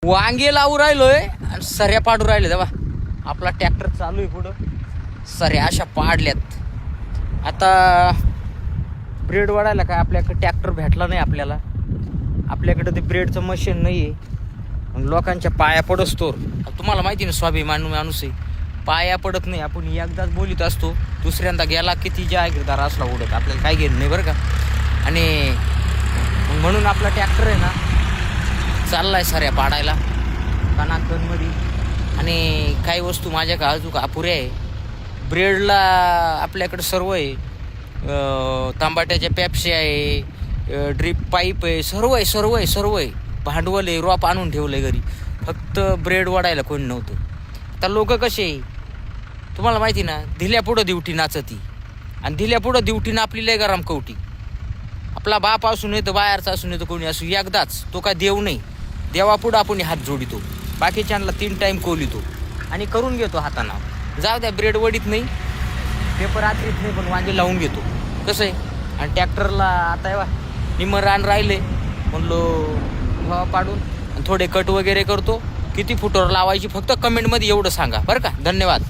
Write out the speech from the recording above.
वांगे लावू राहिलोय आणि सऱ्या पाडू राहिले. तेव्हा आपला ट्रॅक्टर चालू आहे पुढं, सऱ्या अशा पाडल्यात. आता ब्रेड वाढायला काय आपल्याकडे ट्रॅक्टर भेटला नाही आपल्याकडे ते ब्रेडचं मशीन नाही आहे. लोकांच्या पाया पडतो. तुम्हाला माहिती ना, स्वाभिमान माणूस आहे, पाया पडत नाही. आपण एकदाच बोलीत असतो, दुसऱ्यांदा गेला किती जागीरदार असला उडत, आपल्याला काय घेणं नाही बरं का. आणि म्हणून आपला ट्रॅक्टर आहे ना चाललाय साऱ्या पाडायला कणाकणमध्ये. आणि काही वस्तू माझ्या का अजून अपुऱ्या आहे. ब्रेडला आपल्याकडे सर्व आहे, तांबाट्याच्या पॅप्सी आहे, ड्रीप पाईप आहे, सर्व आहे. भांडवल आहे, रॉप आणून ठेवलं आहे घरी, फक्त ब्रेड वाढायला कोणी नव्हतं. तर लोक कसे, तुम्हाला माहिती ना, दिल्यापुढं दिवटी नाचती आणि दिल्यापुढं दिवटी नापली लय गरम कवटी. आपला बाप असून येतं, बाहेरचा असून येतं, कोणी असू, एकदाच तो काय देव नाही. देवापुढं आपण हात जोडितो, बाकीच्यांना 3 टाईम कोलितो आणि करून घेतो हातानं. जाऊ द्या, ब्रेड वडीत नाही, पेपर आखरीत नाही, पण वांगे लावून घेतो. कसं आहे. आणि ट्रॅक्टरला आता निम्मं रान राहिले, म्हणलो हवा पाडून थोडे कट वगैरे करतो. किती फुटावर लावायची फक्त कमेंटमध्ये एवढं सांगा बरं का. धन्यवाद.